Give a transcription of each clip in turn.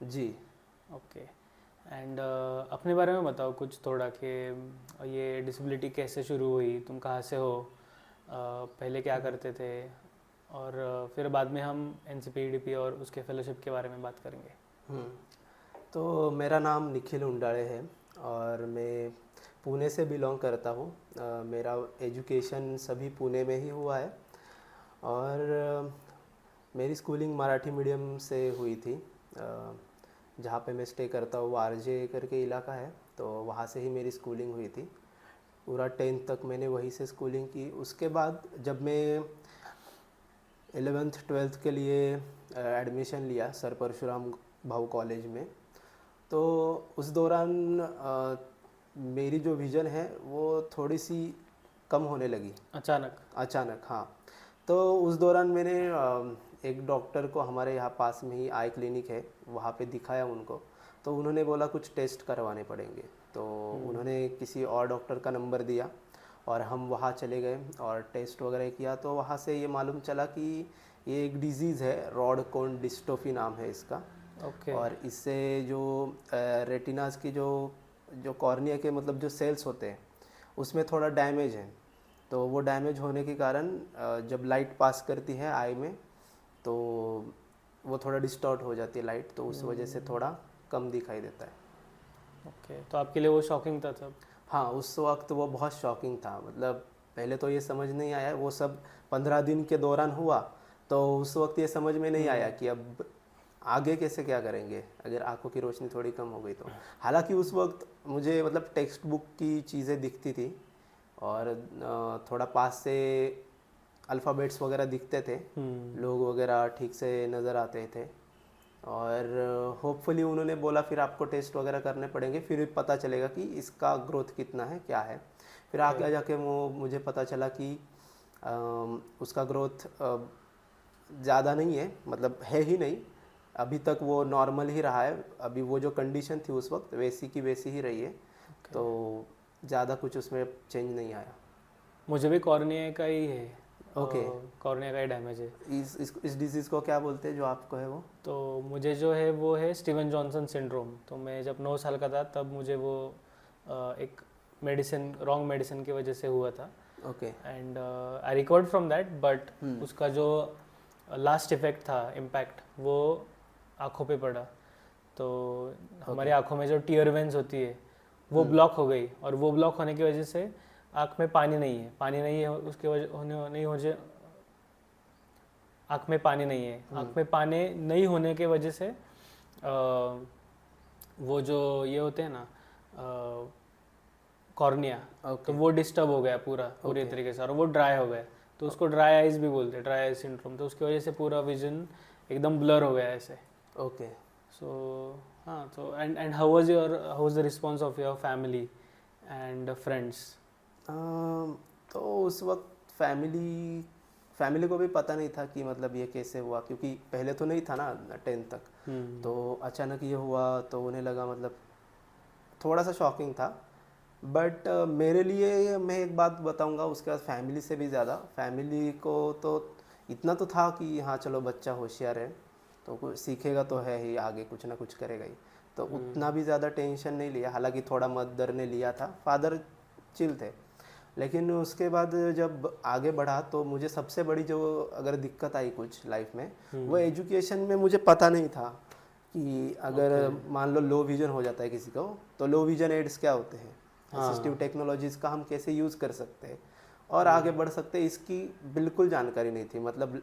Ji. Okay. And अपने बारे में बताओ कुछ थोड़ा कि ये डिसेबिलिटी कैसे शुरू हुई, तुम कहाँ से हो, पहले क्या करते थे, और फिर बाद में हम एनसीपीडीपी और उसके फेलोशिप के बारे में बात करेंगे। हम्म, तो मेरा नाम निखिल उंडाड़े है और मैं पुणे से बिलोंग करता हूँ। मेरा एजुकेशन सभी पुणे में ही हुआ है और मेरी स्कूलिंग मराठी मीडियम से हुई थी। जहाँ पे मैं स्टे करता हूँ वो आरजे करके इलाका है, तो वहाँ से ही मेरी स्कूलिंग हुई थी। पूरा 10th तक मैंने वहीं से स्कूलिंग की। उसके बाद जब मैं 11th 12th के लिए एडमिशन लिया सर परशुराम भाऊ कॉलेज में, तो उस दौरान मेरी जो विज़न है वो थोड़ी सी कम होने लगी अचानक? अचानक। हाँ, तो उस दौरान मैंने एक डॉक्टर को, हमारे यहाँ पास में ही आई क्लिनिक है, वहाँ पे दिखाया उनको। तो उन्होंने बोला कुछ टेस्ट करवाने पड़ेंगे, तो उन्होंने किसी और डॉक्टर का नंबर दिया और हम वहाँ चले गए और टेस्ट वगैरह किया। तो वहाँ से ये मालूम चला कि ये एक डिज़ीज़ है, रॉड कोन डिस्ट्रोफी नाम है इसका। ओके। और इससे जो रेटिनास की जो जो कॉर्निया के मतलब जो सेल्स होते हैं उसमें थोड़ा डैमेज है। तो वो डैमेज होने के कारण जब लाइट पास करती है आई में तो वो थोड़ा डिस्टॉर्ट हो जाती है लाइट, तो उस वजह से थोड़ा कम दिखाई देता है। ओके, तो आपके लिए वो शॉकिंग था तब? हाँ, उस वक्त वो बहुत शॉकिंग था। मतलब पहले तो ये समझ नहीं आया, वो सब 15 दिन के दौरान हुआ। तो उस वक्त ये समझ में नहीं आया कि अब आगे कैसे क्या करेंगे अगर आंखों की रोशनी थोड़ी कम हो गई तो। हालांकि उस वक्त मुझे मतलब टेक्स्ट बुक की चीज़ें दिखती थी और थोड़ा पास से अल्फ़ाबेट्स वगैरह दिखते थे, लोग वगैरह ठीक से नज़र आते थे। और होपफुली उन्होंने बोला फिर आपको टेस्ट वगैरह करने पड़ेंगे, फिर पता चलेगा कि इसका ग्रोथ कितना है क्या है। फिर ओके। आगे जाके वो मुझे पता चला कि उसका ग्रोथ ज़्यादा नहीं है, मतलब है ही नहीं। अभी तक वो नॉर्मल ही रहा है, अभी वो जो कंडीशन थी उस वक्त वैसी की वैसी ही रही है। ओके। तो ज़्यादा कुछ उसमें चेंज नहीं आया। मुझे भी कॉर्निया का ही है, ओके। कॉर्निया का ही डैमेज है। इस डिजीज़ को क्या बोलते हैं जो आपको है वो? तो मुझे जो है वो है स्टीवन जॉनसन सिंड्रोम। तो मैं जब 9 साल का था तब मुझे वो एक मेडिसिन, रॉन्ग मेडिसिन की वजह से हुआ था। Okay. And I recovered from that, but उसका जो लास्ट इफेक्ट था, इम्पैक्ट, वो आँखों पे पड़ा। तो हमारी ओके। आँखों में जो टीयर वेंस होती है वो ब्लॉक हो गई, और वो ब्लॉक होने की वजह से आँख में पानी नहीं है, पानी नहीं है उसके वजह होने नहीं हो जाए, आँख में पानी नहीं है, आँख में पानी नहीं होने के वजह से वो जो ये होते हैं ना कॉर्निया, तो ओके। वो डिस्टर्ब हो गया पूरी ओके। तरीके से, और वो ड्राई हो गया। तो उसको ड्राई आइज भी बोलते हैं, ड्राई आइज सिंड्रोम। तो उसकी वजह से पूरा विजन एकदम ब्लर हो गया ऐसे। ओके। सो हाँ, तो and how was the response of your family and friends? तो उस वक्त फैमिली को भी पता नहीं था कि मतलब ये कैसे हुआ, क्योंकि पहले तो नहीं था ना 10th तक। तो अचानक ये हुआ तो उन्हें लगा मतलब थोड़ा सा शॉकिंग था। बट मेरे लिए मैं एक बात बताऊंगा, उसके बाद फैमिली से भी ज़्यादा फैमिली को तो इतना तो था कि हाँ चलो बच्चा होशियार है तो कुछ सीखेगा तो है ही, आगे कुछ ना कुछ करेगा ही। तो उतना भी ज़्यादा टेंशन नहीं लिया। हालांकि थोड़ा मदर ने लिया था, फादर चिल थे। लेकिन उसके बाद जब आगे बढ़ा तो मुझे सबसे बड़ी जो अगर दिक्कत आई कुछ लाइफ में, वो एजुकेशन में मुझे पता नहीं था कि अगर मान लो लो विजन हो जाता है किसी को, तो लो विजन एड्स क्या होते हैं, असिस्टिव टेक्नोलॉजीज़ का हम कैसे यूज़ कर सकते हैं और आगे बढ़ सकते हैं, इसकी बिल्कुल जानकारी नहीं थी। मतलब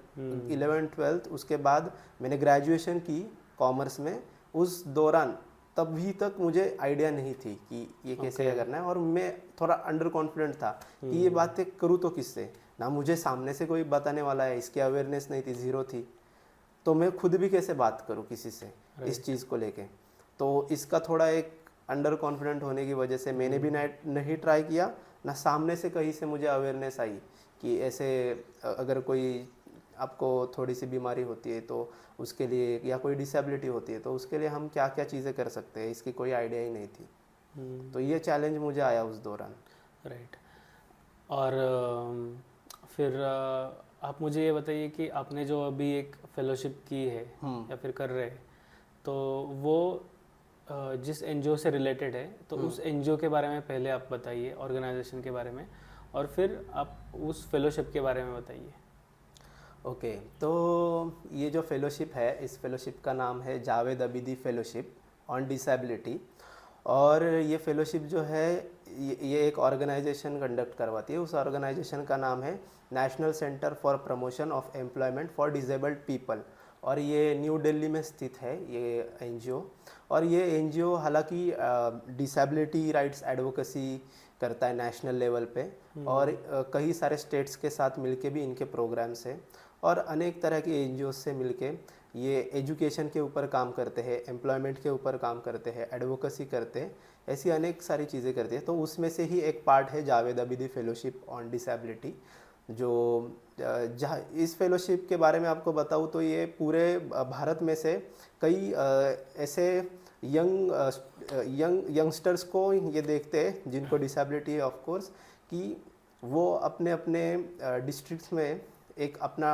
11th 12th उसके बाद मैंने ग्रेजुएशन की कॉमर्स में, उस दौरान तभी तक मुझे आइडिया नहीं थी कि ये कैसे क्या करना है। और मैं थोड़ा अंडर कॉन्फिडेंट था कि ये बातें करूँ तो किससे, ना मुझे सामने से कोई बताने वाला है, इसकी अवेयरनेस नहीं थी, ज़ीरो थी। तो मैं खुद भी कैसे बात करूँ किसी से इस चीज़ को लेके। तो इसका थोड़ा एक अंडर कॉन्फिडेंट होने की वजह से मैंने भी नहीं ट्राई किया, ना सामने से कहीं से मुझे अवेयरनेस आई कि ऐसे अगर कोई आपको थोड़ी सी बीमारी होती है तो उसके लिए, या कोई डिसेबिलिटी होती है तो उसके लिए हम क्या क्या चीज़ें कर सकते हैं, इसकी कोई आइडिया ही नहीं थी। तो ये चैलेंज मुझे आया उस दौरान। राइट। और फिर आप मुझे ये बताइए कि आपने जो अभी एक फेलोशिप की है या फिर कर रहे हैं, तो वो जिस एनजीओ से रिलेटेड है, तो उस एनजीओ के बारे में पहले आप बताइए, ऑर्गेनाइजेशन के बारे में, और फिर आप उस फेलोशिप के बारे में बताइए। ओके, तो ये जो फेलोशिप है, इस फेलोशिप का नाम है Javed Abidi fellowship on disability. और ये फेलोशिप जो है ये एक ऑर्गेनाइजेशन कंडक्ट करवाती है। उस ऑर्गेनाइजेशन का नाम है national centre for promotion of employment for disabled people, और ये न्यू दिल्ली में स्थित है ये एनजीओ। और ये एनजीओ हालांकि डिसेबिलिटी राइट्स एडवोकेसी करता है नेशनल लेवल पे, और कई सारे स्टेट्स के साथ मिलके भी इनके प्रोग्राम्स हैं, और अनेक तरह के एनजीओ से मिलके ये एजुकेशन के ऊपर काम करते हैं, एम्प्लॉयमेंट के ऊपर काम करते हैं, एडवोकेसी करते हैं, ऐसी अनेक सारी चीज़ें करते हैं। तो उसमें से ही एक पार्ट है Javed Abidi fellowship on disability, जो जहाँ इस फेलोशिप के बारे में आपको बताऊँ तो ये पूरे भारत में से कई ऐसे यंगस्टर्स को ये देखते हैं जिनको डिसेबिलिटी है ऑफ कोर्स, कि वो अपने अपने डिस्ट्रिक्ट्स में एक अपना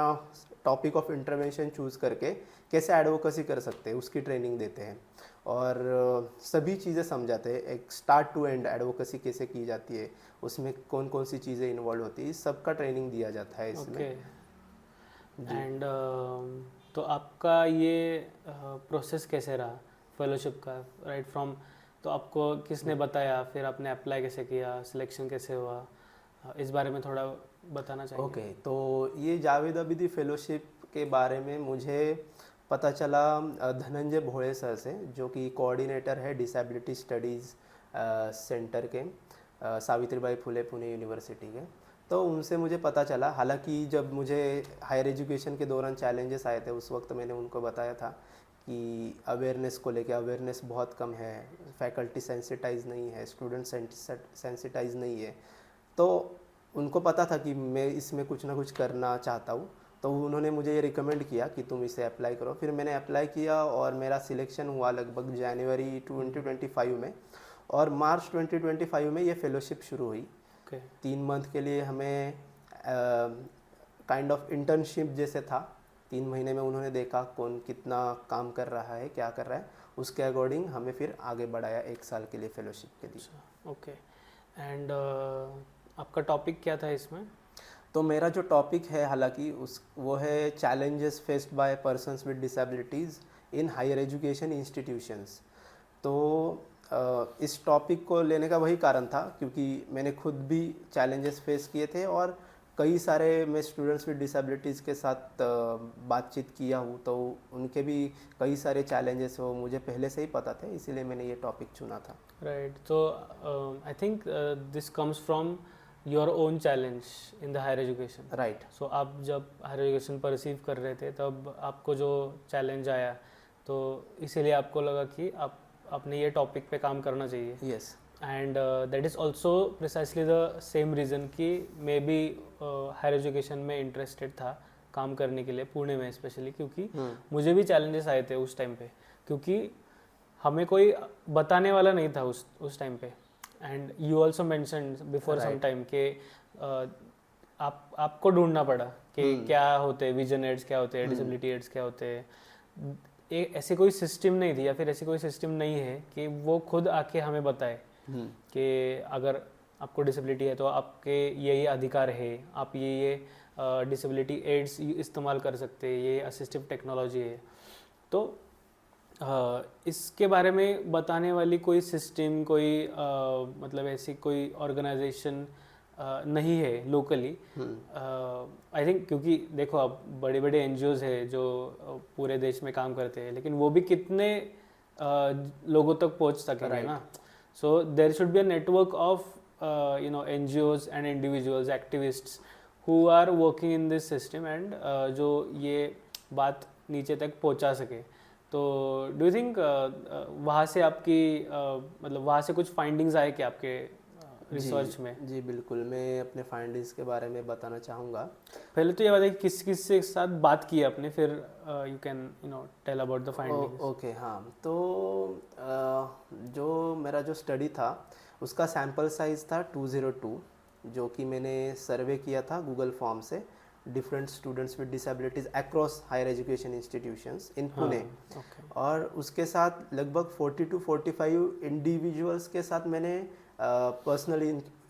टॉपिक ऑफ इंटरवेंशन चूज़ करके कैसे एडवोकेसी कर सकते हैं उसकी ट्रेनिंग देते हैं, और सभी चीज़ें समझाते हैं, एक स्टार्ट टू एंड एडवोकेसी कैसे की जाती है, उसमें कौन कौन सी चीज़ें इन्वॉल्व होती है, इस सब का ट्रेनिंग दिया जाता है इसमें। एंड तो आपका ये प्रोसेस कैसे रहा फेलोशिप का, राइट फ्रॉम, तो आपको किसने बताया, फिर आपने अप्लाई कैसे किया, सिलेक्शन कैसे हुआ, इस बारे में थोड़ा बताना चाहिए। ओके, तो ये जावेद अबिदी फेलोशिप के बारे में मुझे पता चला धनंजय भोळे सर से, जो कि कोऑर्डिनेटर है डिसेबिलिटी स्टडीज़ सेंटर के सावित्रीबाई फुले पुणे यूनिवर्सिटी के। तो उनसे मुझे पता चला, हालांकि जब मुझे हायर एजुकेशन के दौरान चैलेंजेस आए थे उस वक्त मैंने उनको बताया था कि अवेयरनेस को लेके अवेयरनेस बहुत कम है, फैकल्टी सेंसिटाइज नहीं है, स्टूडेंट सेंसिटाइज नहीं है। तो उनको पता था कि मैं इसमें कुछ ना कुछ करना चाहता हूँ, तो उन्होंने मुझे ये रिकमेंड किया कि तुम इसे अप्लाई करो। फिर मैंने अप्लाई किया और मेरा सिलेक्शन हुआ लगभग जनवरी 2025 में, और मार्च 2025 में ये फेलोशिप शुरू हुई। 3 मंथ के लिए हमें काइंड ऑफ इंटर्नशिप जैसे था, 3 महीने में उन्होंने देखा कौन कितना काम कर रहा है, क्या कर रहा है, उसके अकॉर्डिंग हमें फिर आगे बढ़ाया 1 साल के लिए फेलोशिप के लिए। ओके, एंड आपका टॉपिक क्या था इसमें? तो मेरा जो टॉपिक है हालांकि वो है challenges faced by persons with disabilities in higher education institutions. तो इस टॉपिक को लेने का वही कारण था क्योंकि मैंने खुद भी चैलेंजेस फेस किए थे, और कई सारे मैं स्टूडेंट्स विद डिसेबिलिटीज़ के साथ बातचीत किया हूँ, तो उनके भी कई सारे चैलेंजेस वो मुझे पहले से ही पता थे, इसीलिए मैंने ये टॉपिक चुना था। राइट, तो I think this comes from your own challenge in the higher education. Right. So आप जब हायर एजुकेशन परसीव कर रहे थे तब आपको जो चैलेंज आया, तो इसीलिए आपको लगा कि आपने ये टॉपिक पे काम करना चाहिए। Yes. And that is also precisely the same reason कि मैं भी हायर एजुकेशन में इंटरेस्टेड था काम करने के लिए, पुणे में स्पेशली, क्योंकि मुझे भी चैलेंजेस आए थे उस टाइम पे, क्योंकि हमें कोई बताने वाला नहीं था उस टाइम पे। And you also mention before some time कि आपको ढूंढना पड़ा कि क्या होते हैं विजन एड्स, क्या होते हैं डिसेबिलिटी एड्स, क्या होते हैं। ऐसी कोई सिस्टम नहीं थी, या फिर ऐसी कोई सिस्टम नहीं है कि वो खुद आके हमें बताए कि अगर आपको डिसेबिलिटी है तो आपके ये अधिकार है, आप ये डिसेबिलिटी एड्स इस्तेमाल कर सकते हैं, ये असिस्टिव टेक्नोलॉजी है। तो इसके बारे में बताने वाली कोई सिस्टम, कोई मतलब ऐसी कोई ऑर्गेनाइजेशन नहीं है लोकली, आई थिंक। क्योंकि देखो अब बड़े बड़े एनजीओज है जो पूरे देश में काम करते हैं, लेकिन वो भी कितने लोगों तक पहुंच सकेंगे ना। So there should be a network of NGOs and individuals, activists who are working in this system, and जो ये बात नीचे तक पहुंचा सके। तो डू यू थिंक वहाँ से आपकी मतलब वहाँ से कुछ फाइंडिंग्स आए क्या आपके रिसर्च में? जी बिल्कुल, मैं अपने फाइंडिंग्स के बारे में बताना चाहूँगा। पहले तो ये बताइए किस किस के साथ बात की आपने, फिर you can tell about the findings. Okay, हाँ, तो जो मेरा जो स्टडी था उसका सैम्पल साइज़ था 202, जो कि मैंने सर्वे किया था गूगल फॉर्म से, different students with disabilities across higher education institutions in Pune. Okay. और उसके साथ लगभग 40 to 45 इंडिविजुअल्स के साथ मैंने पर्सनल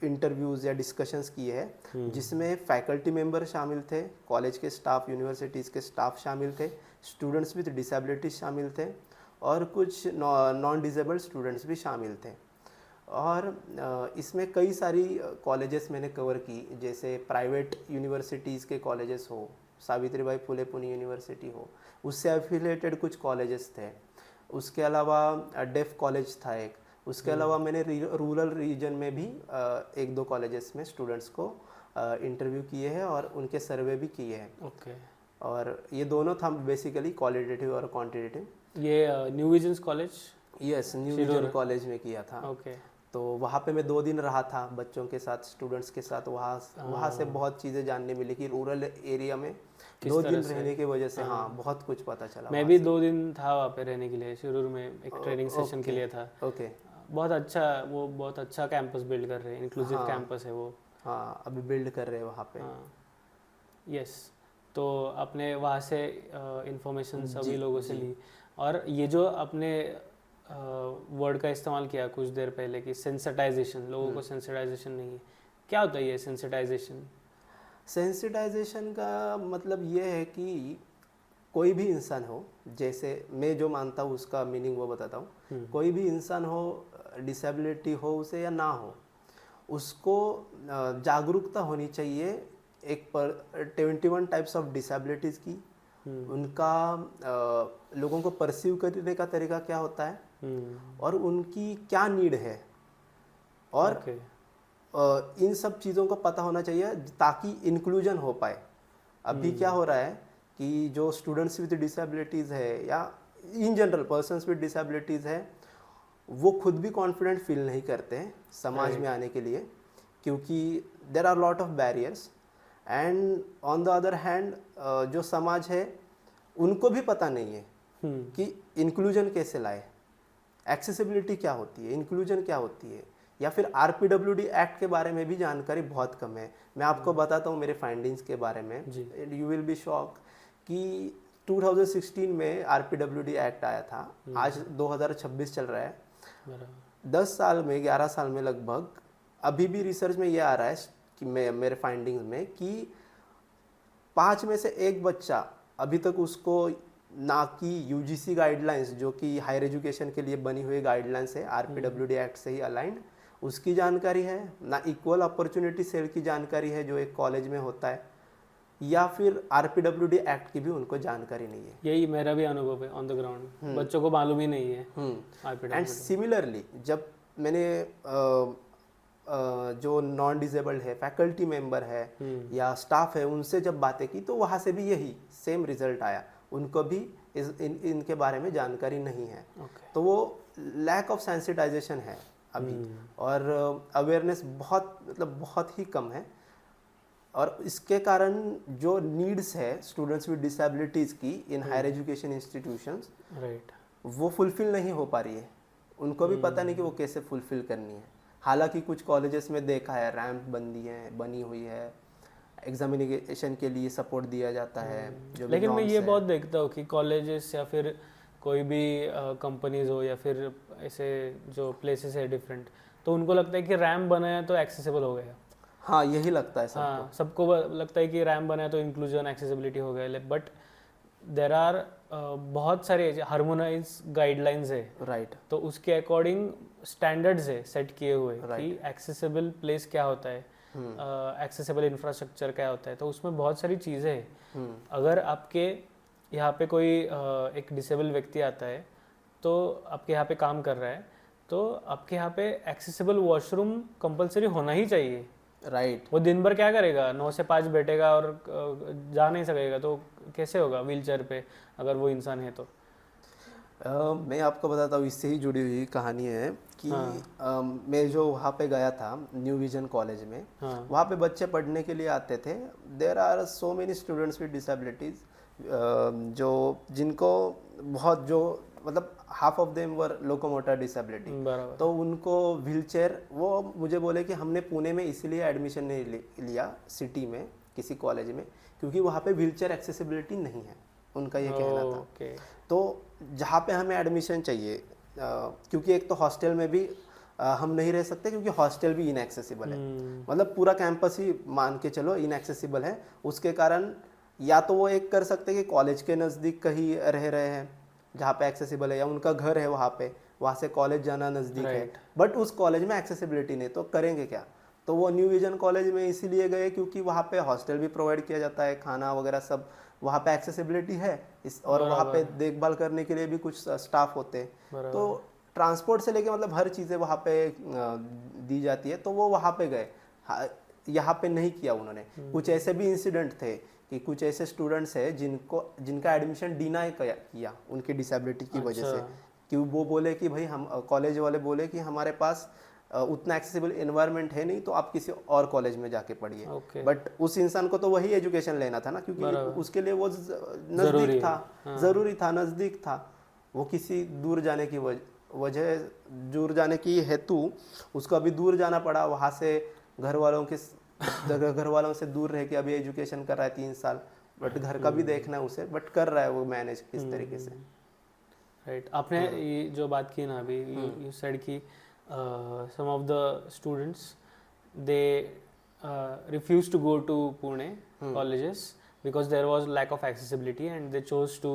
इंटरव्यूज़ या डिस्कशंस किए हैं, जिसमें फैकल्टी मेंबर शामिल थे, कॉलेज के स्टाफ, यूनिवर्सिटीज़ के स्टाफ शामिल थे, स्टूडेंट्स विद डिसेबिलिटीज शामिल थे और कुछ नॉन डिसेबल्ड स्टूडेंट्स भी शामिल थे। और इसमें कई सारी कॉलेजेस मैंने कवर की, जैसे प्राइवेट यूनिवर्सिटीज़ के कॉलेजेस हो, सावित्रीबाई फुले पुणे यूनिवर्सिटी हो, उससे एफिलेटेड कुछ कॉलेजेस थे। उसके अलावा डेफ कॉलेज था एक। उसके अलावा मैंने रूरल रीजन में भी एक दो कॉलेजेस में स्टूडेंट्स को इंटरव्यू किए हैं और उनके सर्वे भी किए हैं। ओके। और ये दोनों था बेसिकली क्वालिटेटिव और क्वांटिटेटिव। ये new visions college? Yes, new vision college में किया था। ओके। तो वहाँ पे मैं 2 दिन रहा था बच्चों के साथ, स्टूडेंट्स के साथ। वहाँ से बहुत चीज़ें जानने मिली कि रूरल एरिया में 2 दिन रहने की वजह से हाँ बहुत कुछ पता चला। मैं भी 2 दिन था वहाँ पे रहने के लिए, शुरू में एक ट्रेनिंग सेशन के लिए था। ओके। बहुत अच्छा, वो बहुत अच्छा कैंपस बिल्ड कर रहे हैं, इंक्लूसिव कैंपस है वो। हाँ, अभी बिल्ड कर रहे हैं वहाँ पे। हाँ, यस। तो आपने वहाँ से इंफॉर्मेशन सभी लोगों से ली। और ये जो आपने वर्ड का इस्तेमाल किया कुछ देर पहले कि सेंसिटाइजेशन, लोगों को सेंसिटाइजेशन नहीं है, क्या होता है ये सेंसिटाइजेशन? सेंसिटाइजेशन का मतलब ये है कि कोई भी इंसान हो, जैसे मैं जो मानता हूँ उसका मीनिंग वो बताता हूँ। कोई भी इंसान हो, डिसेबिलिटी हो उसे या ना हो, उसको जागरूकता होनी चाहिए एक पर 21 टाइप्स ऑफ डिसेबिलिटीज़ की, उनका लोगों को परसीव करने का तरीका क्या होता है और उनकी क्या नीड है, और इन सब चीज़ों को पता होना चाहिए ताकि इंक्लूजन हो पाए। अभी क्या हो रहा है कि जो स्टूडेंट्स विद डिसेबिलिटीज़ है या in general persons with disabilities है, वो खुद भी कॉन्फिडेंट फील नहीं करते हैं समाज में आने के लिए, क्योंकि there are lot of barriers. And on the other hand जो समाज है उनको भी पता नहीं है कि इंक्लूजन कैसे लाए, एक्सेसिबिलिटी क्या होती है, इंक्लूजन क्या होती है, या फिर RPWD एक्ट के बारे में भी जानकारी बहुत कम है। मैं आपको बताता हूँ मेरे फाइंडिंग्स के बारे में, यू विल बी शॉक कि 2016 में RPWD एक्ट आया था, आज 2026 चल रहा है। 10 साल में, 11 साल में लगभग, अभी भी रिसर्च में ये आ रहा है कि मेरे फाइंडिंग्स में कि 5 में से 1 बच्चा अभी तक उसको ना कि UGC गाइडलाइंस, जो कि हायर एजुकेशन के लिए बनी हुई गाइडलाइंस है, RPWD एक्ट से ही अलाइंड, उसकी जानकारी है, ना इक्वल अपॉर्चुनिटी सेल की जानकारी है जो एक कॉलेज में होता है, या फिर RPWD एक्ट की भी उनको जानकारी नहीं है। यही मेरा भी अनुभव है ऑन द ग्राउंड, बच्चों को मालूम ही नहीं है। एंड सिमिलरली जब मैंने जो नॉन डिसेबल्ड है, फैकल्टी मेंबर है या स्टाफ है, उनसे जब बातें की तो वहाँ से भी यही सेम रिजल्ट आया, उनको भी इनके बारे में जानकारी नहीं है। तो वो लैक ऑफ सेंसिटाइजेशन है अभी, और अवेयरनेस बहुत ही कम है, और इसके कारण जो नीड्स है स्टूडेंट्स विद डिसेबिलिटीज़ की इन हायर एजुकेशन इंस्टीट्यूशंस, वो फुलफिल नहीं हो पा रही है। उनको भी पता नहीं कि वो कैसे फुलफिल करनी है। हालांकि कुछ कॉलेजेस में देखा है रैंप बनी हुई है, एग्जामिनेशन के लिए सपोर्ट दिया जाता है, जो लेकिन मैं ये बहुत देखता हूँ कि कॉलेजेस या फिर कोई भी कंपनीज हो या फिर ऐसे जो प्लेसेस है डिफरेंट, तो उनको लगता है कि रैंप बनाया तो एक्सेसिबल हो गया। हाँ, यही लगता है सबको। हाँ, सबको लगता है कि रैंप बनाया तो इंक्लूजन एक्सेसिबिलिटी हो गया, बट देर आर बहुत सारे हार्मोनाइज गाइडलाइंस है, राइट। तो उसके अकॉर्डिंग स्टैंडर्ड्स है सेट किए हुए कि एक्सेसिबल प्लेस क्या होता है, एक्सेसिबल इंफ्रास्ट्रक्चर क्या होता है। तो उसमें बहुत सारी चीज़ें हैं। अगर आपके यहाँ पे कोई एक डिसेबल व्यक्ति आता है तो आपके यहाँ पे काम कर रहा है, तो आपके यहाँ पे एक्सेसिबल वॉशरूम कंपलसरी होना ही चाहिए। राइट। वो दिन भर क्या करेगा, 9 से 5 बैठेगा और जा नहीं सकेगा, तो कैसे होगा व्हीलचेयर पे अगर वो इंसान है तो। मैं आपको बताता हूँ, इससे ही जुड़ी हुई कहानी है कि मैं जो वहाँ पे गया था न्यू विजन कॉलेज में, वहाँ पे बच्चे पढ़ने के लिए आते थे। There are so many students with disabilities जिनको बहुत, जो मतलब half of them were locomotor disability, तो उनको व्हीलचेयर, वो मुझे बोले कि हमने पुणे में इसीलिए एडमिशन नहीं लिया सिटी में किसी कॉलेज में, क्योंकि वहाँ पे व्हीलचेयर एक्सेसिबिलिटी नहीं है, उनका ये कहना था। ओके। तो जहाँ पे हमें एडमिशन चाहिए, क्योंकि एक तो हॉस्टल में भी हम नहीं रह सकते, क्योंकि हॉस्टल भी इनएक्सेसिबल है, मतलब पूरा कैंपस ही मान के चलो इनएक्सेसिबल है। उसके कारण या तो वो एक कर सकते हैं कि कॉलेज के नज़दीक कहीं रह रहे हैं जहाँ पे एक्सेसिबल है, या उनका घर है वहाँ पे, वहाँ से कॉलेज जाना नज़दीक है, बट उस कॉलेज में एक्सेसिबिलिटी नहीं, तो करेंगे क्या? तो वो न्यू विजन कॉलेज में इसीलिए गए क्योंकि वहाँ पे हॉस्टल भी प्रोवाइड किया जाता है, खाना वगैरह सब वहाँ पे एक्सेसिबिलिटी है, और वहाँ पे देखभाल करने के लिए भी कुछ स्टाफ होते हैं, तो ट्रांसपोर्ट से लेके मतलब हर चीज़ें वहाँ पे दी जाती है, तो वो वहाँ पे गए। यहाँ पे नहीं किया उन्होंने। कुछ ऐसे भी इंसिडेंट थे कि कुछ ऐसे स्टूडेंट्स हैं जिनका एडमिशन डिनाई किया उनकी डिसेबिलिटी की वजह से, कि वो बोले कि भाई हम, कॉलेज वाले बोले कि हमारे पास उतना एक्सेसिबल एनवायरनमेंट है नहीं, तो आप किसी और कॉलेज में जाके पढ़िए। बट उस इंसान को तो वही एजुकेशन लेना था ना, क्योंकि उसके लिए वो नज़दीक था, ज़रूरी था, नज़दीक था। वो किसी दूर जाने की वजह दूर जाने की हेतु उसको अभी दूर जाना पड़ा, वहाँ से घर वालों से दूर रह के अभी एजुकेशन कर रहा है 3 साल, बट घर का भी देखना है उसे, बट कर रहा है वो मैनेज किस तरीके से। राइट। आपने ये जो बात की ना अभी, यू सेड कि some of the students they refused to go to Pune colleges because there was lack of accessibility, and they chose to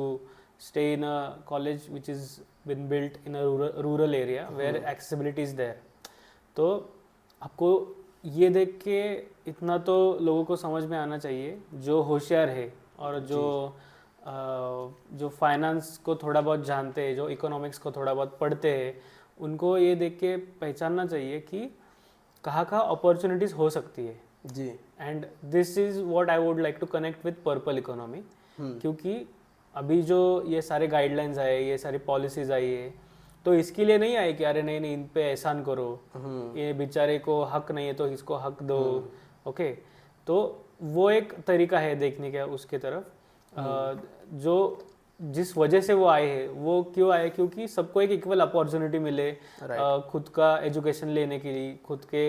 stay in a college which is been built in a rural area where accessibility is there. तो आपको ये देख के इतना तो लोगों को समझ में आना चाहिए, जो होशियार है और जो फाइनेंस को थोड़ा बहुत जानते हैं, जो इकोनॉमिक्स को थोड़ा बहुत पढ़ते हैं, उनको ये देख के पहचानना चाहिए कि कहाँ अपॉर्चुनिटीज़ हो सकती है जी। And this is what I would like to connect with purple economy, क्योंकि अभी जो ये सारे गाइडलाइंस आए, ये सारी पॉलिसीज़ आई है, तो इसके लिए नहीं आए कि अरे नहीं इन पे एहसान करो, ये बेचारे को हक नहीं है तो इसको हक दो। ओके, तो वो एक तरीका है देखने का उसके तरफ। जो जिस वजह से वो आए हैं, वो क्यों आए? क्योंकि सबको एक इक्वल अपॉर्चुनिटी मिले खुद का एजुकेशन लेने के लिए, खुद के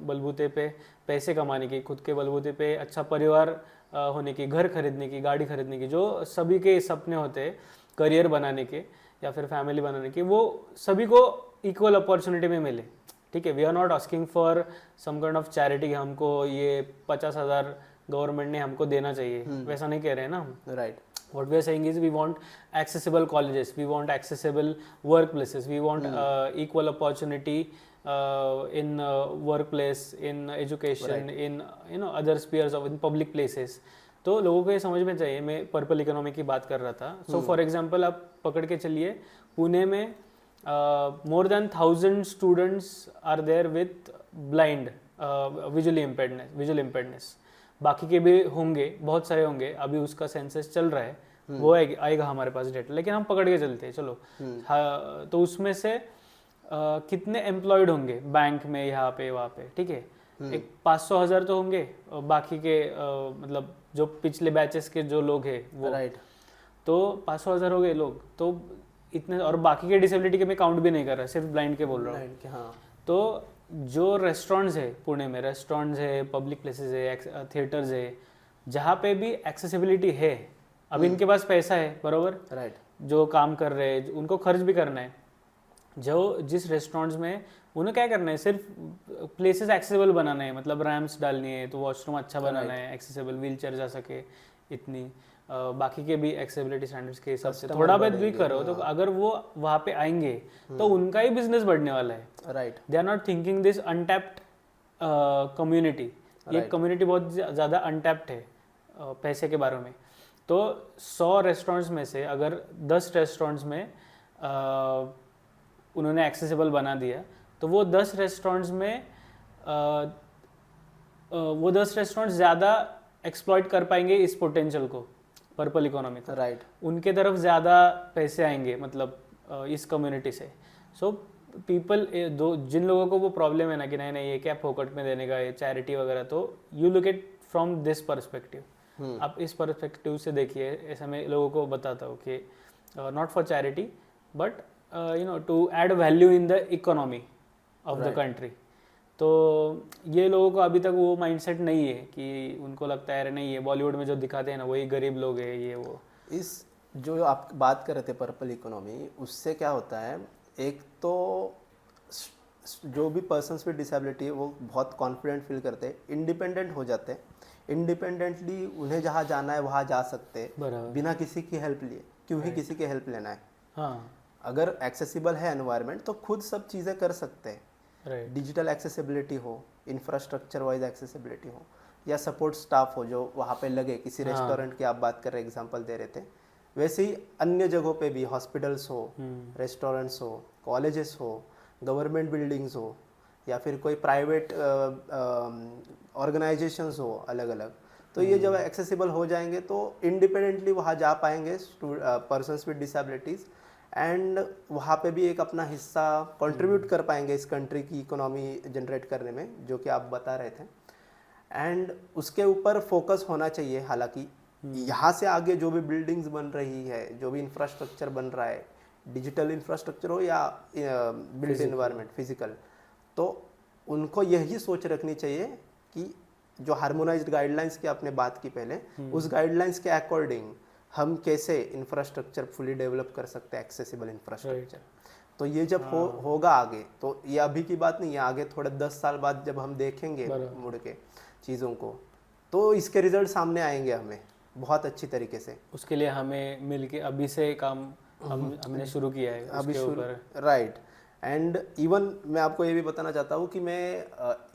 बलबूते पे पैसे कमाने की, खुद के बलबूते पे अच्छा परिवार होने की, घर खरीदने की, गाड़ी खरीदने की, जो सभी के सपने होते हैं करियर बनाने के या फिर फैमिली बनाने के, वो सभी को इक्वल अपॉर्चुनिटी में मिले। ठीक है, we are not asking for some kind of charity, हमको ये 50,000 गवर्नमेंट ने हमको देना चाहिए, वैसा नहीं कह रहे हैं ना हम। Right. What we are saying is we want accessible colleges, we want accessible workplaces, we want equal opportunity in workplace, in education, in other spheres of in public places. तो लोगों को ये समझ में चाहिए। मैं पर्पल इकोनॉमी की बात कर रहा था। सो फॉर एग्जांपल आप पकड़ के चलिए, पुणे में more than 1,000 students are there with blind visual impairedness. बाकी के भी होंगे, बहुत सारे होंगे, अभी उसका सेंसस चल रहा है, वो आएगा हमारे पास डेटा, लेकिन हम पकड़ के चलते हैं चलो। हाँ, तो उसमें से कितने एम्प्लॉयड होंगे बैंक में, यहाँ पे वहाँ पे, ठीक है, एक 500,000 तो होंगे, बाकी के मतलब जो पिछले बैचेस के जो लोग हैं वो, राइट, तो 500,000 हो गए लोग, तो इतने, और बाकी के डिसेबिलिटी के मैं काउंट भी नहीं कर रहा, सिर्फ ब्लाइंड के बोल रहा हूँ। हाँ, तो जो रेस्टोरेंट्स है पुणे में, रेस्टोरेंट्स है, पब्लिक प्लेसेस है, थिएटर्स है, जहाँ पे भी एक्सेसिबिलिटी है, अब इनके पास पैसा है, बरोबर, राइट, जो काम कर रहे हैं उनको खर्च भी करना है, जो जिस रेस्टोरेंट्स में उन्हें क्या करना है, सिर्फ प्लेसेस एक्सेसिबल बनाना है, मतलब रैम्प्स डालनी है, तो वॉशरूम अच्छा बनाना है, एक्सेसिबल, व्हील चेयर जा सके इतनी, बाकी के भी एक्सेसिबिलिटी स्टैंडर्ड्स के हिसाब से थोड़ा बहुत भी करो, तो अगर वो वहाँ पे आएंगे तो उनका ही बिजनेस बढ़ने वाला है, right. They are not thinking this untapped community, ये कम्युनिटी बहुत ज़्यादा अनटैप्ड है पैसे के बारे में। तो 100 रेस्टोरेंट्स में से अगर 10 रेस्टोरेंट्स में उन्होंने एक्सेसिबल बना दिया, तो वो 10 रेस्टोरेंट्स में वो 10 रेस्टोरेंट्स ज़्यादा एक्सप्लॉइट कर पाएंगे इस पोटेंशियल को, पर्पल इकोनॉमी को, राइट, उनके तरफ ज़्यादा पैसे आएंगे, मतलब इस कम्युनिटी से। सो पीपल, जिन लोगों को वो प्रॉब्लम है ना कि नहीं ये क्या फोकट में देने का, ये चैरिटी वगैरह, तो you look it from this perspective, आप इस पर्सपेक्टिव से देखिए। ऐसा मैं लोगों को बताता हूँ कि not for charity but to add value in the economy of the country. तो तो ये लोगों को अभी तक वो माइंडसेट नहीं है कि उनको लगता है अरे नहीं ये बॉलीवुड में जो दिखाते हैं ना वही गरीब लोग हैं ये वो। इस जो आप बात कर रहे थे पर्पल इकोनॉमी, उससे क्या होता है, एक तो जो भी पर्सन्स विद डिसेबिलिटी है वो बहुत कॉन्फिडेंट फील करते हैं, इंडिपेंडेंट हो जाते हैं, इंडिपेंडेंटली उन्हें जहाँ जाना है वहाँ जा सकते हैं बराबर। बिना किसी की हेल्प लिए। क्यों ही किसी की हेल्प लेना है? हाँ अगर एक्सेसिबल है एनवायरनमेंट तो खुद सब चीज़ें कर सकते हैं। राइट। डिजिटल एक्सेसिबिलिटी हो, इंफ्रास्ट्रक्चर वाइज एक्सेसिबिलिटी हो, या सपोर्ट स्टाफ हो जो वहाँ पे लगे। किसी रेस्टोरेंट की आप बात कर रहे एग्जांपल दे रहे थे, वैसे ही अन्य जगहों पे भी हॉस्पिटल्स हो, रेस्टोरेंट्स हो, कॉलेजेस हो, गवर्नमेंट बिल्डिंग्स हो, या फिर कोई प्राइवेट ऑर्गेनाइजेशंस हो अलग अलग। तो ये जब एक्सेसिबल हो जाएंगे तो इंडिपेंडेंटली वहाँ जा पाएंगे पर्सन्स विद डिसेबिलिटीज़, एंड वहाँ पे भी एक अपना हिस्सा कंट्रीब्यूट कर पाएंगे इस कंट्री की इकोनॉमी जनरेट करने में, जो कि आप बता रहे थे। एंड उसके ऊपर फोकस होना चाहिए। हालांकि यहाँ से आगे जो भी बिल्डिंग्स बन रही है, जो भी इंफ्रास्ट्रक्चर बन रहा है, डिजिटल इंफ्रास्ट्रक्चर हो या बिल्ट इन्वायरमेंट फिजिकल, तो उनको यही सोच रखनी चाहिए कि जो हार्मोनाइज्ड गाइडलाइंस की आपने बात की पहले, उस गाइडलाइंस के अकॉर्डिंग हम कैसे इंफ्रास्ट्रक्चर फुली डेवलप कर सकते हैं, एक्सेसिबल इंफ्रास्ट्रक्चर। तो ये जब होगा आगे, तो ये अभी की बात नहीं है, आगे थोड़े 10 साल बाद जब हम देखेंगे मुड़ के चीज़ों को, तो इसके रिजल्ट सामने आएंगे हमें बहुत अच्छी तरीके से। उसके लिए हमें मिलके अभी से काम हमने शुरू किया है अभी उसके शुरू, ऊपर। राइट। एंड इवन मैं आपको ये भी बताना चाहता हूँ कि मैं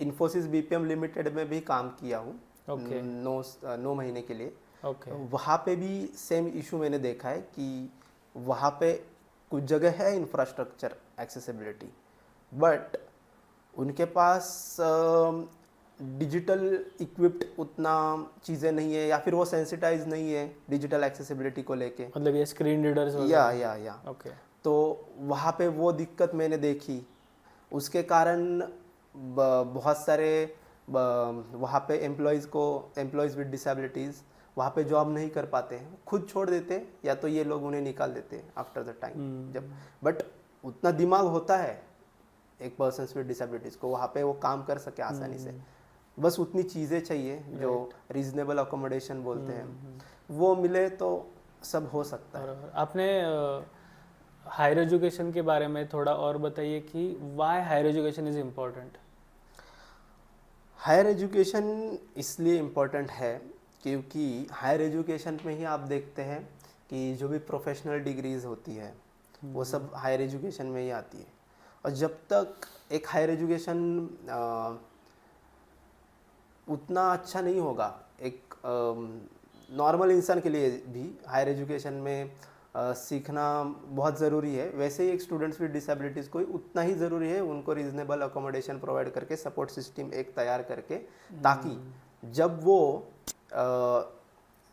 इन्फोसिस बीपीएम लिमिटेड में भी काम किया हूँ। ओके। 9 महीने के लिए। ओके। वहाँ पे भी सेम इशू मैंने देखा है कि वहाँ पे कुछ जगह है इंफ्रास्ट्रक्चर एक्सेसिबिलिटी, बट उनके पास डिजिटल इक्विप्ड उतना चीज़ें नहीं है, या फिर वो सेंसिटाइज नहीं है डिजिटल एक्सेसिबिलिटी को लेके। मतलब ये स्क्रीन रीडर्स या ओके। तो वहाँ पे वो दिक्कत मैंने देखी। उसके कारण बहुत सारे वहाँ पे एम्प्लॉयज़ विद डिसेबिलिटीज़ वहाँ पे जॉब नहीं कर पाते, खुद छोड़ देते, या तो ये लोग उन्हें निकाल देते आफ्टर द टाइम जब। बट उतना दिमाग होता है एक पर्सन विद डिसेबिलिटीज़ को, वहाँ पे वो काम कर सके आसानी से। बस उतनी चीज़ें चाहिए जो रीजनेबल अकोमोडेशन बोलते हैं, वो मिले तो सब हो सकता है। आपने हायर एजुकेशन के बारे में थोड़ा और बताइए कि why higher education is important. Higher education इसलिए इम्पोर्टेंट है क्योंकि हायर एजुकेशन में ही आप देखते हैं कि जो भी प्रोफेशनल डिग्रीज होती है वो सब हायर एजुकेशन में ही आती है। और जब तक एक हायर एजुकेशन उतना अच्छा नहीं होगा, एक नॉर्मल इंसान के लिए भी हायर एजुकेशन में सीखना बहुत ज़रूरी है। वैसे ही एक स्टूडेंट्स विद डिसेबिलिटीज़ को उतना ही ज़रूरी है उनको रीजनेबल अकोमोडेशन प्रोवाइड करके, सपोर्ट सिस्टम एक तैयार करके, ताकि जब वो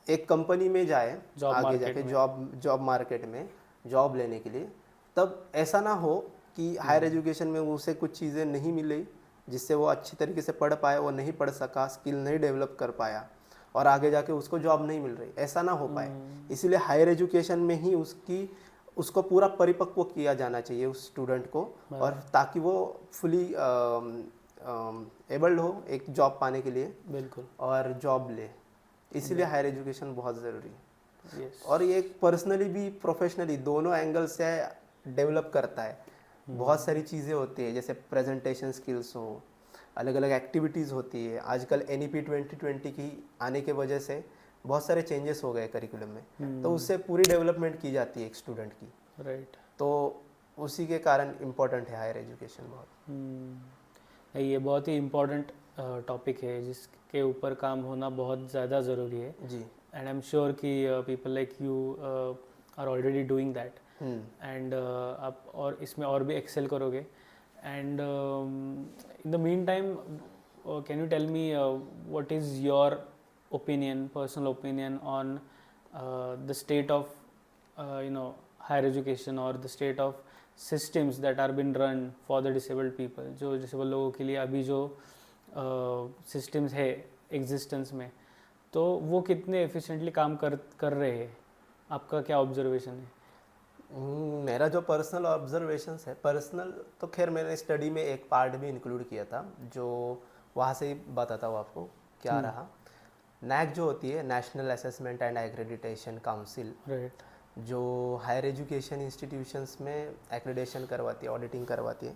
एक कंपनी में जाए, आगे जाके जॉब मार्केट में जॉब लेने के लिए, तब ऐसा ना हो कि हायर एजुकेशन में उसे कुछ चीज़ें नहीं मिली जिससे वो अच्छी तरीके से पढ़ पाए, वो नहीं पढ़ सका, स्किल नहीं डेवलप कर पाया और आगे जाके उसको जॉब नहीं मिल रही, ऐसा ना हो पाए। इसीलिए हायर एजुकेशन में ही उसको पूरा परिपक्व किया जाना चाहिए उस स्टूडेंट को, और ताकि वो फुली एबल्ड हो एक जॉब पाने के लिए। बिल्कुल। और जॉब ले, इसीलिए हायर एजुकेशन बहुत ज़रूरी है। yes. और ये पर्सनली भी प्रोफेशनली दोनों एंगल से डेवलप करता है। बहुत सारी चीज़ें होती है, जैसे प्रेजेंटेशन स्किल्स हो, अलग अलग एक्टिविटीज़ होती है। आजकल NEP 2020 की आने के वजह से बहुत सारे चेंजेस हो गए करिकुलम में, तो उससे पूरी डेवलपमेंट की जाती है एक स्टूडेंट की। राइट। तो उसी के कारण इम्पोर्टेंट है हायर एजुकेशन बहुत। ये बहुत ही इम्पोर्टेंट टॉपिक है जिसके ऊपर काम होना बहुत ज़्यादा ज़रूरी है जी। एंड आई एम श्योर कि people like you are already doing that and आप और इसमें और भी एक्सेल करोगे। And in the mean time can you tell me what is your opinion, personal opinion on the state of higher education or the state of systems that are been run for the disabled people। जो disabled लोगों के लिए अभी जो systems है existence में, तो वो कितने efficiently काम कर रहे हैं, आपका क्या observation है? मेरा जो पर्सनल ऑब्जर्वेशंस है, पर्सनल तो खैर मैंने स्टडी में एक पार्ट भी इंक्लूड किया था, जो वहाँ से ही बताता हूँ आपको क्या रहा। नैक जो होती है, national assessment and accreditation council, right. जो हायर एजुकेशन इंस्टीट्यूशंस में एक्रेडिटेशन करवाती है, ऑडिटिंग करवाती है,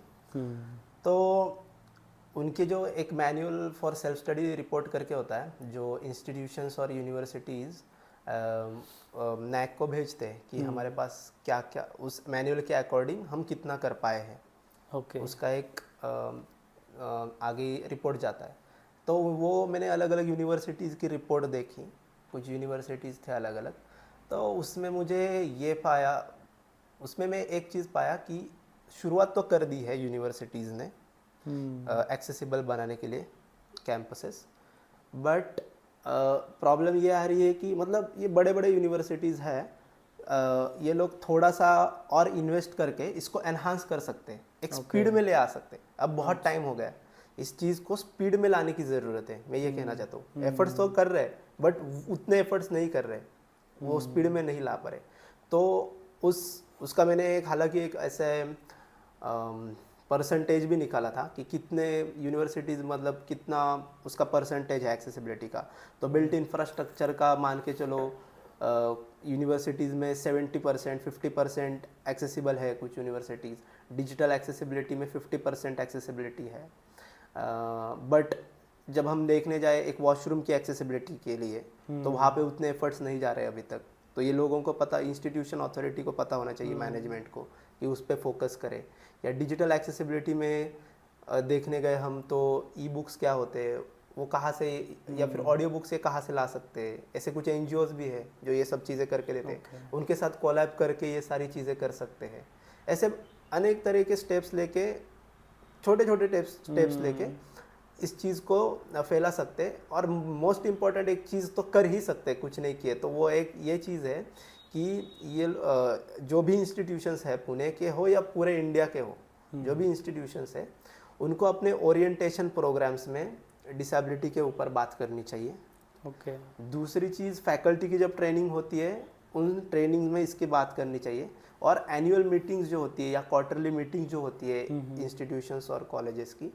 तो उनके जो एक manual for self study report करके होता है, जो इंस्टीट्यूशंस और यूनिवर्सिटीज़ नैक को भेजते हैं कि हमारे पास क्या क्या उस मैनुअल के अकॉर्डिंग हम कितना कर पाए हैं। ओके। उसका एक आगे रिपोर्ट जाता है। तो वो मैंने अलग अलग यूनिवर्सिटीज़ की रिपोर्ट देखी, कुछ यूनिवर्सिटीज़ थे अलग अलग, तो उसमें मुझे ये पाया, उसमें मैं एक चीज़ पाया कि शुरुआत तो कर दी है यूनिवर्सिटीज़ ने एक्सेसिबल बनाने के लिए कैंपसेस, बट प्रॉब्लम ये आ रही है कि मतलब ये बड़े बड़े यूनिवर्सिटीज़ है, ये लोग थोड़ा सा और इन्वेस्ट करके इसको एनहांस कर सकते हैं, एक स्पीड में ले आ सकते हैं। अब बहुत टाइम हो गया, इस चीज़ को स्पीड में लाने की ज़रूरत है, मैं ये कहना चाहता हूँ। एफर्ट्स तो कर रहे हैं, बट उतने एफर्ट्स नहीं कर रहे, वो स्पीड में नहीं ला पा रहे। तो उसका मैंने एक, हालांकि एक ऐसे परसेंटेज भी निकाला था कि कितने यूनिवर्सिटीज़, मतलब कितना उसका परसेंटेज है एक्सेसिबिलिटी का। तो बिल्ट इंफ्रास्ट्रक्चर का मान के चलो, यूनिवर्सिटीज़ में 70% 50% एक्सेसिबल है, कुछ यूनिवर्सिटीज़ डिजिटल एक्सेसिबिलिटी में 50% एक्सेसिबिलिटी है। बट जब हम देखने जाए एक वॉशरूम की एक्सेसिबिलिटी के लिए, तो वहाँ पे उतने एफर्ट्स नहीं जा रहे अभी तक। तो ये लोगों को पता, इंस्टीट्यूशन अथॉरिटी को पता होना चाहिए, मैनेजमेंट को, कि उस पर फोकस करे। या डिजिटल एक्सेसिबिलिटी में देखने गए हम, तो ई बुक्स क्या होते हैं, वो कहाँ से, या फिर ऑडियो बुक्स ये कहाँ से ला सकते हैं। ऐसे कुछ एनजीओज भी है जो ये सब चीज़ें करके देते हैं, उनके साथ कोलैब करके ये सारी चीज़ें कर सकते हैं। ऐसे अनेक तरह के स्टेप्स लेके, छोटे छोटे स्टेप्स लेके इस चीज़ को फैला सकते हैं। और मोस्ट इम्पॉर्टेंट एक चीज़ तो कर ही सकते हैं, कुछ नहीं किए तो, वो एक ये चीज़ है कि ये जो भी इंस्टीट्यूशंस है, पुणे के हो या पूरे इंडिया के हो, जो भी इंस्टीट्यूशंस है, उनको अपने ओरिएंटेशन प्रोग्राम्स में डिसेबिलिटी के ऊपर बात करनी चाहिए। ओके। दूसरी चीज़, फैकल्टी की जब ट्रेनिंग होती है, उन ट्रेनिंग में इसकी बात करनी चाहिए। और एनुअल मीटिंग्स जो होती है या क्वार्टरली मीटिंग जो होती है इंस्टीट्यूशंस और कॉलेजेस की,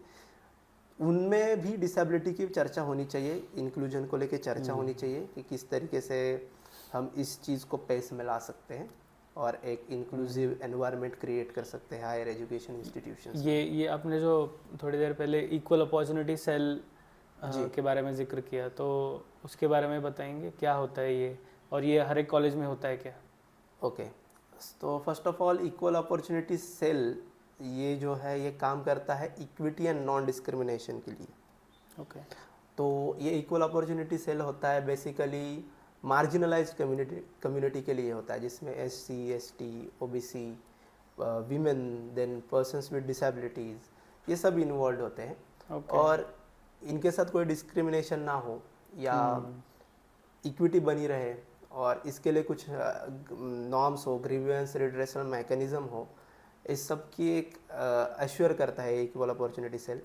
उनमें भी डिसेबिलिटी की चर्चा होनी चाहिए, इंक्लूजन को लेके चर्चा होनी चाहिए कि किस तरीके से हम इस चीज़ को पेस में ला सकते हैं और एक इंक्लूसिव एनवायरनमेंट क्रिएट कर सकते हैं हायर एजुकेशन इंस्टीट्यूशंस। ये आपने जो थोड़ी देर पहले इक्वल अपॉर्चुनिटी सेल के बारे में जिक्र किया, तो उसके बारे में बताएंगे क्या होता है ये, और ये हर एक कॉलेज में होता है क्या? ओके, तो first of all equal opportunity cell ये जो है, ये काम करता है इक्विटी एंड नॉन डिस्क्रिमिनेशन के लिए। ओके। तो ये इक्वल अपॉर्चुनिटी सेल होता है बेसिकली मार्जिनलाइज्ड कम्युनिटी के लिए होता है, जिसमें SC ST OBC women, then persons with disabilities, ये सब इन्वॉल्व होते हैं। Okay. और इनके साथ कोई डिस्क्रिमिनेशन ना हो या इक्विटी बनी रहे, और इसके लिए कुछ नॉर्म्स हो, ग्रीवियंस रिड्रेसल मैकेनिज्म हो, इस सब की एक एश्योर करता है इक्वल अपॉर्चुनिटी सेल।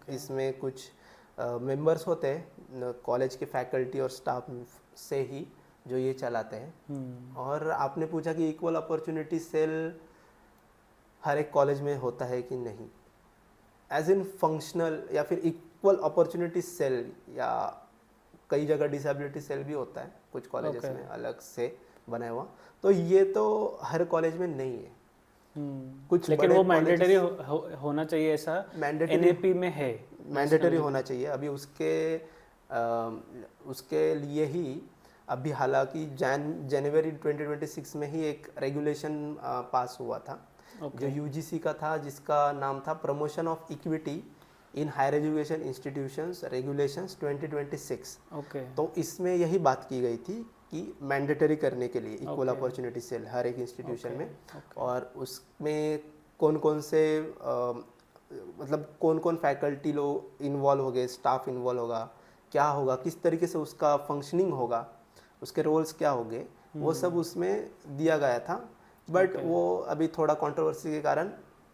इसमें कुछ मेंबर्स होते हैं कॉलेज के फैकल्टी और स्टाफ से ही, जो ये चलाते हैं। और आपने पूछा कि इक्वल अपॉर्चुनिटी सेल हर एक कॉलेज में होता है कि नहीं, एज इन फंक्शनल या फिर इक्वल अपॉर्चुनिटी सेल, या कई जगह डिसेबिलिटी सेल भी होता है कुछ कॉलेजेस में अलग से बनाया हुआ। तो ये तो हर कॉलेज में नहीं है। कुछ लेकिन वो मैंडेटरी होना चाहिए, ऐसा NAP में है, मैंडेटरी होना चाहिए। अभी उसके लिए ही अभी हालांकि जनवरी 2026 में ही एक रेगुलेशन पास हुआ था, जो UGC का था, जिसका नाम था promotion of equity in higher education institutions regulations 2026। तो इसमें यही बात की गई थी कि मैंडेटरी करने के लिए इक्वल अपॉर्चुनिटी सेल हर एक इंस्टीट्यूशन में। और उसमें कौन कौन से मतलब कौन कौन फैकल्टी लोग इन्वॉल्व हो गए, स्टाफ इन्वॉल्व होगा, क्या होगा, किस तरीके से उसका फंक्शनिंग होगा, उसके रोल्स क्या होंगे, वो सब उसमें दिया गया था। बट वो अभी थोड़ा कंट्रोवर्सी के कारण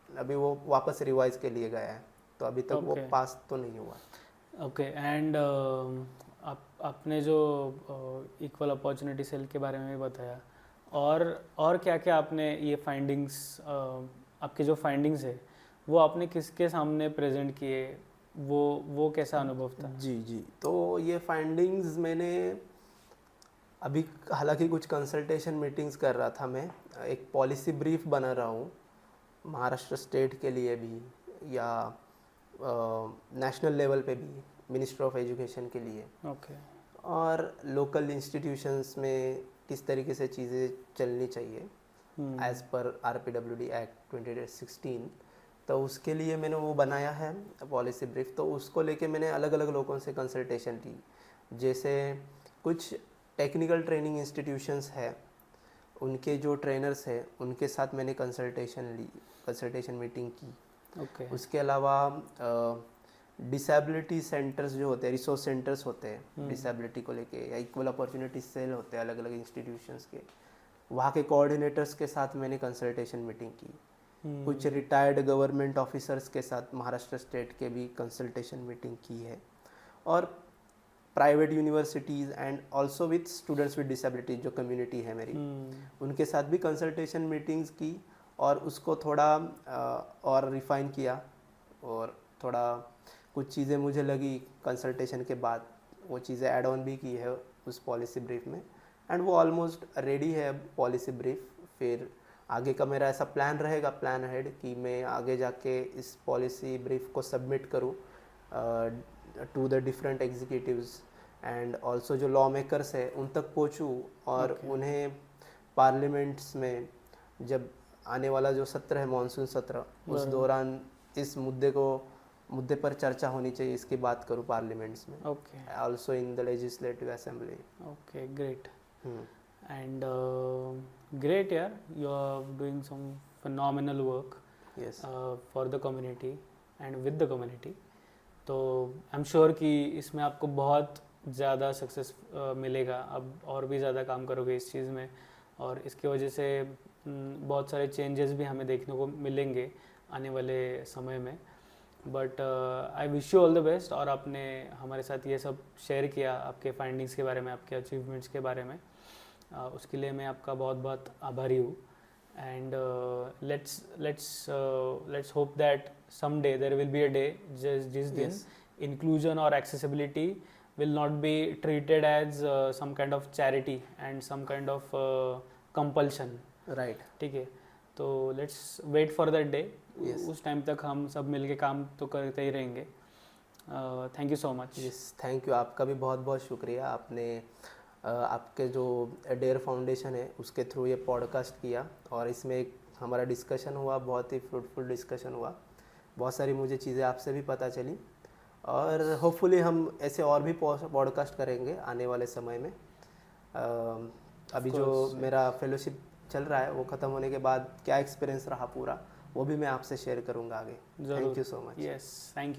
अभी वो वापस रिवाइज के लिए गया है, तो अभी तक वो पास तो नहीं हुआ। ओके। एंड आपने जो इक्वल अपॉर्चुनिटी सेल के बारे में भी बताया, और क्या क्या आपने ये फाइंडिंग्स, आपके जो फाइंडिंग्स है वो आपने किसके सामने प्रेजेंट किए, वो कैसा अनुभव था? जी जी, तो ये फाइंडिंग्स मैंने अभी, हालांकि कुछ कंसल्टेशन मीटिंग्स कर रहा था मैं, एक पॉलिसी ब्रीफ बना रहा हूँ महाराष्ट्र स्टेट के लिए भी, या नेशनल लेवल पे भी, मिनिस्ट्री ऑफ एजुकेशन के लिए, ओके। और लोकल इंस्टीट्यूशंस में किस तरीके से चीज़ें चलनी चाहिए एज़ पर RPWD एक्ट 2016। तो उसके लिए मैंने वो बनाया है पॉलिसी ब्रीफ। तो उसको लेके मैंने अलग अलग लोगों से कंसल्टेशन ली, जैसे कुछ टेक्निकल ट्रेनिंग इंस्टीट्यूशंस है, उनके जो ट्रेनर्स हैं उनके साथ मैंने कंसल्टेशन मीटिंग की। ओके। उसके अलावा डिसेबिलिटी सेंटर्स जो होते हैं, रिसोर्स सेंटर्स होते हैं डिसेबिलिटी को लेके, या इक्वल अपॉर्चुनिटी सेल होते हैं अलग अलग इंस्टीट्यूशंस के, वहाँ के कोऑर्डिनेटर्स के साथ मैंने कंसल्टेशन मीटिंग की। कुछ रिटायर्ड गवर्नमेंट ऑफिसर्स के साथ महाराष्ट्र स्टेट के भी कंसल्टेशन मीटिंग की है, और private universities and also with students with disability जो कम्युनिटी है मेरी, उनके साथ भी कंसल्टेशन मीटिंग्स की, और उसको थोड़ा और रिफ़ाइन किया, और थोड़ा कुछ चीज़ें मुझे लगी कंसल्टेशन के बाद, वो चीज़ें ऐड ऑन भी की है उस पॉलिसी ब्रीफ में, एंड वो ऑलमोस्ट रेडी है पॉलिसी ब्रीफ। फिर आगे का मेरा ऐसा प्लान रहेगा, प्लान हेड, कि मैं आगे जाके इस पॉलिसी ब्रीफ को सबमिट करूँ to the different executives, and also जो लॉ मेकर्स है उन तक पहुँचूँ, और उन्हें पार्लियामेंट्स में जब आने वाला जो सत्र है, मानसून सत्र, उस दौरान इस मुद्दे पर चर्चा होनी चाहिए, इसकी बात करूँ पार्लियामेंट्स में, okay. Also in the legislative assembly. Okay, great. And great यार, you are doing some phenomenal work yes, for the community and with the community। तो आई एम श्योर कि इसमें आपको बहुत ज़्यादा सक्सेस मिलेगा, अब और भी ज़्यादा काम करोगे इस चीज़ में, और इसके वजह से बहुत सारे चेंजेस भी हमें देखने को मिलेंगे आने वाले समय में। But I wish you all the best. और आपने हमारे साथ ये सब शेयर किया, आपके फाइंडिंग्स के बारे में, आपके अचीवमेंट्स के बारे में, उसके लिए मैं आपका बहुत बहुत आभारी हूँ। And let's hope that someday there will be a day जिस दिन inclusion or accessibility will not be treated as some kind of charity and some kind of compulsion। Right, ठीक है, तो let's wait for that day। उस time तक हम सब मिलके काम तो करते ही रहेंगे। Thank you so much. Yes, thank you, आपका भी बहुत बहुत शुक्रिया। आपने आपके जो डेयर फाउंडेशन है उसके थ्रू ये पॉडकास्ट किया, और इसमें एक हमारा डिस्कशन हुआ, बहुत ही फ्रूटफुल डिस्कशन हुआ, बहुत सारी मुझे चीज़ें आपसे भी पता चली, और होपफुली हम ऐसे और भी पॉडकास्ट करेंगे आने वाले समय में। अभी जो मेरा फेलोशिप चल रहा है वो ख़त्म होने के बाद क्या एक्सपीरियंस रहा पूरा, वो भी मैं आपसे शेयर करूँगा आगे। Thank you so much. Yes, thank you.